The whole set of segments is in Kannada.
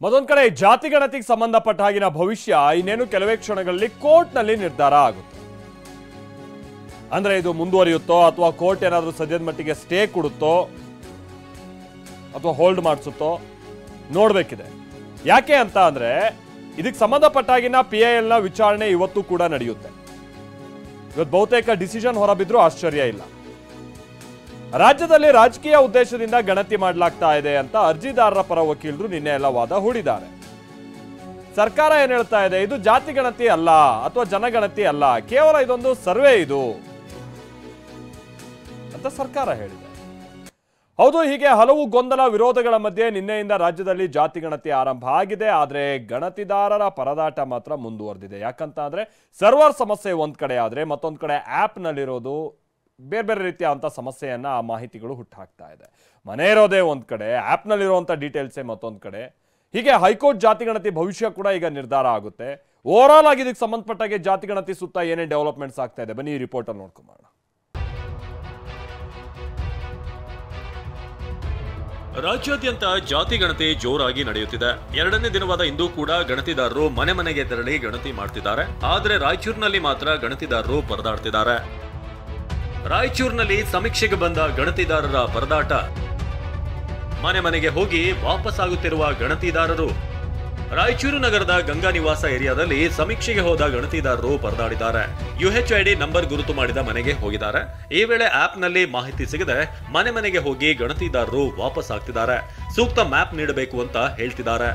ಮತ್ತೊಂದು ಕಡೆ ಜಾತಿ ಗಣತಿಗೆ ಸಂಬಂಧಪಟ್ಟ ಹಾಗಿನ ಭವಿಷ್ಯ ಇನ್ನೇನು ಕೆಲವೇ ಕ್ಷಣಗಳಲ್ಲಿ ಕೋರ್ಟ್ನಲ್ಲಿ ನಿರ್ಧಾರ ಆಗುತ್ತೆ. ಅಂದ್ರೆ ಇದು ಮುಂದುವರಿಯುತ್ತೋ ಅಥವಾ ಕೋರ್ಟ್ ಏನಾದರೂ ಸದ್ಯದ ಮಟ್ಟಿಗೆ ಸ್ಟೇ ಕೊಡುತ್ತೋ ಅಥವಾ ಹೋಲ್ಡ್ ಮಾಡಿಸುತ್ತೋ ನೋಡ್ಬೇಕಿದೆ. ಯಾಕೆ ಅಂತ ಅಂದ್ರೆ ಇದಕ್ಕೆ ಸಂಬಂಧಪಟ್ಟ ಹಾಗಿನ PIL ನ ವಿಚಾರಣೆ ಇವತ್ತು ಕೂಡ ನಡೆಯುತ್ತೆ. ಇವತ್ತು ಬಹುತೇಕ ಡಿಸಿಷನ್ ಹೊರಬಿದ್ರೂ ಆಶ್ಚರ್ಯ ಇಲ್ಲ. ರಾಜ್ಯದಲ್ಲಿ ರಾಜಕೀಯ ಉದ್ದೇಶದಿಂದ ಗಣತಿ ಮಾಡಲಾಗ್ತಾ ಇದೆ ಅಂತ ಅರ್ಜಿದಾರರ ಪರ ವಕೀಲರು ನಿನ್ನೆ ಎಲ್ಲ ವಾದ ಹೂಡಿದ್ದಾರೆ. ಸರ್ಕಾರ ಏನ್ ಹೇಳ್ತಾ ಇದೆ, ಇದು ಜಾತಿ ಗಣತಿ ಅಲ್ಲ ಅಥವಾ ಜನಗಣತಿ ಅಲ್ಲ, ಕೇವಲ ಇದೊಂದು ಸರ್ವೆ ಇದು ಅಂತ ಸರ್ಕಾರ ಹೇಳಿದೆ. ಹೌದು, ಹೀಗೆ ಹಲವು ಗೊಂದಲ ವಿರೋಧಗಳ ಮಧ್ಯೆ ನಿನ್ನೆಯಿಂದ ರಾಜ್ಯದಲ್ಲಿ ಜಾತಿ ಗಣತಿ ಆರಂಭ ಆಗಿದೆ. ಆದರೆ ಗಣತಿದಾರರ ಪರದಾಟ ಮಾತ್ರ ಮುಂದುವರೆದಿದೆ. ಯಾಕಂತ ಅಂದ್ರೆ ಸರ್ವರ್ ಸಮಸ್ಯೆ ಒಂದ್ ಕಡೆ ಆದ್ರೆ ಮತ್ತೊಂದ್ ಕಡೆ ಆಪ್ ನಲ್ಲಿರೋದು ಬೇರೆ ಬೇರೆ ರೀತಿಯ ಅಂತ ಸಮಸ್ಯೆಯನ್ನ ಆ ಮಾಹಿತಿಗಳು ಹುಟ್ಟಾಕ್ತಾ ಇದೆ. ಮನೆ ಇರೋದೇ ಒಂದ್ ಕಡೆ, ಆಪ್ ನಲ್ಲಿರುವಂತ ಡೀಟೇಲ್ಸೇ ಮತ್ತೊಂದ್ ಕಡೆ. ಹೀಗೆ ಹೈಕೋರ್ಟ್ ಜಾತಿ ಗಣತಿ ಭವಿಷ್ಯ ಕೂಡ ಈಗ ನಿರ್ಧಾರ ಆಗುತ್ತೆ. ಓವರ್ ಆಲ್ ಆಗಿ ಇದಕ್ಕೆ ಸಂಬಂಧಪಟ್ಟಾಗೆ ಜಾತಿ ಗಣತಿ ಸುತ್ತ ಏನೇ ಡೆವಲಪ್ಮೆಂಟ್ಸ್ ಆಗ್ತಾ ಇದೆ, ಬನ್ನಿ ಈ ರಿಪೋರ್ಟ್ ಅಲ್ಲಿ ನೋಡ್ಕೊಂಬೋಣ. ರಾಜ್ಯಾದ್ಯಂತ ಜಾತಿ ಗಣತಿ ಜೋರಾಗಿ ನಡೆಯುತ್ತಿದೆ. ಎರಡನೇ ದಿನವಾದ ಇಂದು ಕೂಡ ಗಣತಿದಾರರು ಮನೆ ಮನೆಗೆ ತೆರಳಿ ಗಣತಿ ಮಾಡ್ತಿದ್ದಾರೆ. ಆದರೆ ರಾಯಚೂರಿನಲ್ಲಿ ಮಾತ್ರ ಗಣತಿದಾರರು ಪರದಾಡ್ತಿದ್ದಾರೆ. ರಾಯಚೂರಿನಲ್ಲಿ ಸಮೀಕ್ಷೆಗೆ ಬಂದ ಗಣತಿದಾರರ ಪರದಾಟ. ಮನೆ ಮನೆಗೆ ಹೋಗಿ ವಾಪಸ್ಸಾಗುತ್ತಿರುವ ಗಣತಿದಾರರು. ರಾಯಚೂರು ನಗರದ ಗಂಗಾ ನಿವಾಸ ಏರಿಯಾದಲ್ಲಿ ಸಮೀಕ್ಷೆಗೆ ಹೋದ ಗಣತಿದಾರರು ಪರದಾಡಿದ್ದಾರೆ. UHID ನಂಬರ್ ಗುರುತು ಮಾಡಿದ ಮನೆಗೆ ಹೋಗಿದ್ದಾರೆ. ಈ ವೇಳೆ ಆಪ್ನಲ್ಲಿ ಮಾಹಿತಿ ಸಿಗದೆ ಮನೆ ಮನೆಗೆ ಹೋಗಿ ಗಣತಿದಾರರು ವಾಪಸ್ ಆಗ್ತಿದ್ದಾರೆ. ಸೂಕ್ತ ಮ್ಯಾಪ್ ನೀಡಬೇಕು ಅಂತ ಹೇಳ್ತಿದ್ದಾರೆ.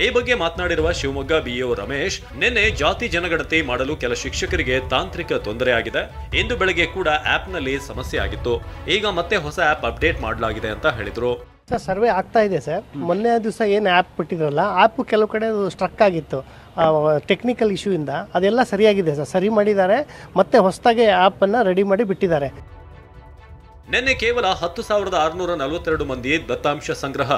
ಈ ಬಗ್ಗೆ ಮಾತನಾಡಿರುವ ಶಿವಮೊಗ್ಗ BO ರಮೇಶ್, ನಿನ್ನೆ ಜಾತಿ ಜನಗಣತಿ ಮಾಡಲು ಕೆಲ ಶಿಕ್ಷಕರಿಗೆ ತಾಂತ್ರಿಕ ತೊಂದರೆ ಆಗಿದೆ. ಇಂದು ಬೆಳಗ್ಗೆ ಕೂಡ ಆಪ್ನಲ್ಲಿ ಸಮಸ್ಯೆ ಆಗಿತ್ತು. ಈಗ ಮತ್ತೆ ಹೊಸ ಆಪ್ ಅಪ್ಡೇಟ್ ಮಾಡಲಾಗಿದೆ ಅಂತ ಹೇಳಿದ್ರು. ಸರ್, ಸರ್ವೆ ಆಗ್ತಾ ಇದೆ ಸರ್. ಮೊನ್ನೆ ದಿವಸ ಏನು ಆ್ಯಪ್ ಬಿಟ್ಟಿದ್ರಲ್ಲ, ಆ್ಯಪ್ ಕೆಲವು ಕಡೆ ಸ್ಟ್ರಕ್ ಆಗಿತ್ತು ಟೆಕ್ನಿಕಲ್ ಇಶ್ಯೂ ಇಂದ. ಅದೆಲ್ಲ ಸರಿಯಾಗಿದೆ ಸರ್, ಸರಿ ಮಾಡಿದ್ದಾರೆ. ಮತ್ತೆ ಹೊಸದಾಗಿ ಆ್ಯಪನ್ನು ರೆಡಿ ಮಾಡಿ ಬಿಟ್ಟಿದ್ದಾರೆ. ನಿನ್ನೆ ಕೇವಲ 10,642 ಮಂದಿ ದತ್ತಾಂಶ ಸಂಗ್ರಹ.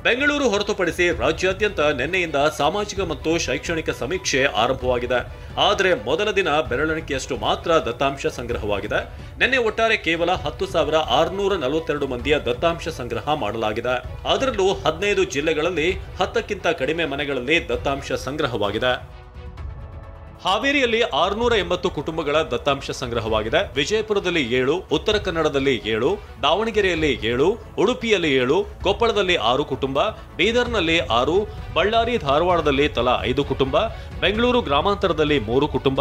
ಬೆಂಗಳೂರು ಹೊರತುಪಡಿಸಿ ರಾಜ್ಯಾದ್ಯಂತ ನಿನ್ನೆಯಿಂದ ಸಾಮಾಜಿಕ ಮತ್ತು ಶೈಕ್ಷಣಿಕ ಸಮೀಕ್ಷೆ ಆರಂಭವಾಗಿದೆ. ಆದರೆ ಮೊದಲ ದಿನ ಬೆರಳೆಣಿಕೆಯಷ್ಟು ಮಾತ್ರ ದತ್ತಾಂಶ ಸಂಗ್ರಹವಾಗಿದೆ. ನಿನ್ನೆ ಒಟ್ಟಾರೆ ಕೇವಲ 10,642 ಮಂದಿಯ ದತ್ತಾಂಶ ಸಂಗ್ರಹ ಮಾಡಲಾಗಿದೆ. ಅದರಲ್ಲೂ 15 ಜಿಲ್ಲೆಗಳಲ್ಲಿ 10ಕ್ಕಿಂತ ಕಡಿಮೆ ಮನೆಗಳಲ್ಲಿ ದತ್ತಾಂಶ ಸಂಗ್ರಹವಾಗಿದೆ. ಹಾವೇರಿಯಲ್ಲಿ 680 ಕುಟುಂಬಗಳ ದತ್ತಾಂಶ ಸಂಗ್ರಹವಾಗಿದೆ. ವಿಜಯಪುರದಲ್ಲಿ 7, ಉತ್ತರ ಕನ್ನಡದಲ್ಲಿ 7, ದಾವಣಗೆರೆಯಲ್ಲಿ 7, ಉಡುಪಿಯಲ್ಲಿ 7, ಕೊಪ್ಪಳದಲ್ಲಿ 6 ಕುಟುಂಬ, ಬೀದರ್ನಲ್ಲಿ 6, ಬಳ್ಳಾರಿ ಧಾರವಾಡದಲ್ಲಿ ತಲಾ 5 ಕುಟುಂಬ, ಬೆಂಗಳೂರು ಗ್ರಾಮಾಂತರದಲ್ಲಿ 3 ಕುಟುಂಬ,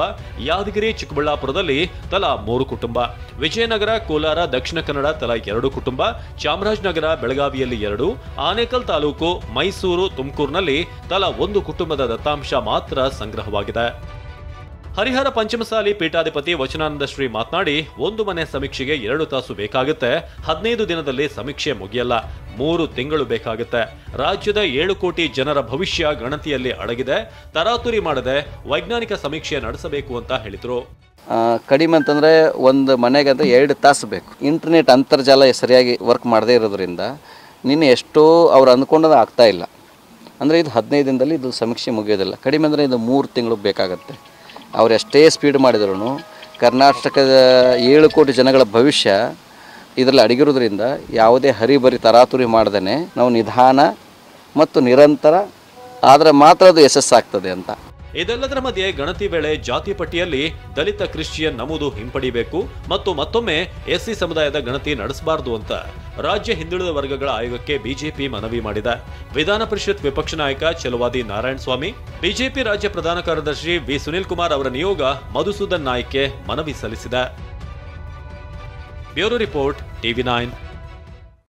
ಯಾದಗಿರಿ ಚಿಕ್ಕಬಳ್ಳಾಪುರದಲ್ಲಿ ತಲಾ 3 ಕುಟುಂಬ, ವಿಜಯನಗರ ಕೋಲಾರ ದಕ್ಷಿಣ ಕನ್ನಡ ತಲಾ 2 ಕುಟುಂಬ, ಚಾಮರಾಜನಗರ ಬೆಳಗಾವಿಯಲ್ಲಿ 2, ಆನೇಕಲ್ ತಾಲೂಕು ಮೈಸೂರು ತುಮಕೂರಿನಲ್ಲಿ ತಲಾ 1 ಕುಟುಂಬದ ದತ್ತಾಂಶ ಮಾತ್ರ ಸಂಗ್ರಹವಾಗಿದೆ. ಹರಿಹರ ಪಂಚಮಸಾಲಿ ಪೀಠಾಧಿಪತಿ ವಚನಾನಂದ ಶ್ರೀ ಮಾತನಾಡಿ, ಒಂದು ಮನೆ ಸಮೀಕ್ಷೆಗೆ 2 ತಾಸು ಬೇಕಾಗುತ್ತೆ. 15 ದಿನದಲ್ಲಿ ಸಮೀಕ್ಷೆ ಮುಗಿಯಲ್ಲ, 3 ತಿಂಗಳು ಬೇಕಾಗುತ್ತೆ. ರಾಜ್ಯದ 7 ಕೋಟಿ ಜನರ ಭವಿಷ್ಯ ಗಣತಿಯಲ್ಲಿ ಅಡಗಿದೆ. ತರಾತುರಿ ಮಾಡದೆ ವೈಜ್ಞಾನಿಕ ಸಮೀಕ್ಷೆ ನಡೆಸಬೇಕು ಅಂತ ಹೇಳಿದ್ರು. ಕಡಿಮೆ ಅಂತಂದರೆ ಒಂದು ಮನೆಗೆ ಅಂದರೆ 2 ತಾಸು ಬೇಕು. ಇಂಟರ್ನೆಟ್ ಅಂತರ್ಜಾಲ ಸರಿಯಾಗಿ ವರ್ಕ್ ಮಾಡದೇ ಇರೋದ್ರಿಂದ ನಿನ್ನೆ ಎಷ್ಟೋ ಅವ್ರು ಅಂದ್ಕೊಂಡದ್ದು ಆಗ್ತಾ ಇಲ್ಲ. ಅಂದರೆ ಇದು 15 ದಿನದಲ್ಲಿ ಇದು ಸಮೀಕ್ಷೆ ಮುಗಿಯೋದಿಲ್ಲ. ಕಡಿಮೆ ಅಂದರೆ ಇದು 3 ತಿಂಗಳು ಬೇಕಾಗತ್ತೆ. ಅವ್ರು ಎಷ್ಟೇ ಸ್ಪೀಡ್ ಮಾಡಿದ್ರು ಕರ್ನಾಟಕದ 7 ಕೋಟಿ ಜನಗಳ ಭವಿಷ್ಯ ಇದರಲ್ಲಿ ಅಡಗಿರೋದ್ರಿಂದ ಯಾವುದೇ ಹರಿಬರಿ ತರಾತುರಿ ಮಾಡ್ದೇ ನಾವು ನಿಧಾನ ಮತ್ತು ನಿರಂತರ ಆದರೆ ಮಾತ್ರ ಅದು ಯಶಸ್ಸಾಗ್ತದೆ ಅಂತ. ಇದೆಲ್ಲದರ ಮಧ್ಯೆ ಗಣತಿ ವೇಳೆ ಜಾತಿ ಪಟ್ಟಿಯಲ್ಲಿ ದಲಿತ ಕ್ರಿಶ್ಚಿಯನ್ ನಮೂದು ಹಿಂಪಡಿಬೇಕು ಮತ್ತು ಮತ್ತೊಮ್ಮೆ SC ಸಮುದಾಯದ ಗಣತಿ ನಡೆಸಬಾರದು ಅಂತ ರಾಜ್ಯ ಹಿಂದುಳಿದ ವರ್ಗಗಳ ಆಯೋಗಕ್ಕೆ ಬಿಜೆಪಿ ಮನವಿ ಮಾಡಿದೆ. ವಿಧಾನ ಪರಿಷತ್ ವಿಪಕ್ಷ ನಾಯಕ ಛಲವಾದಿ ನಾರಾಯಣಸ್ವಾಮಿ, ಬಿಜೆಪಿ ರಾಜ್ಯ ಪ್ರಧಾನ ಕಾರ್ಯದರ್ಶಿ ವಿ ಸುನಿಲ್ ಕುಮಾರ್ ಅವರ ನಿಯೋಗ ಮಧುಸೂದನ್ ನಾಯ್ಕ್ಗೆ ಮನವಿ ಸಲ್ಲಿಸಿದೆ. Bureau report, TV9.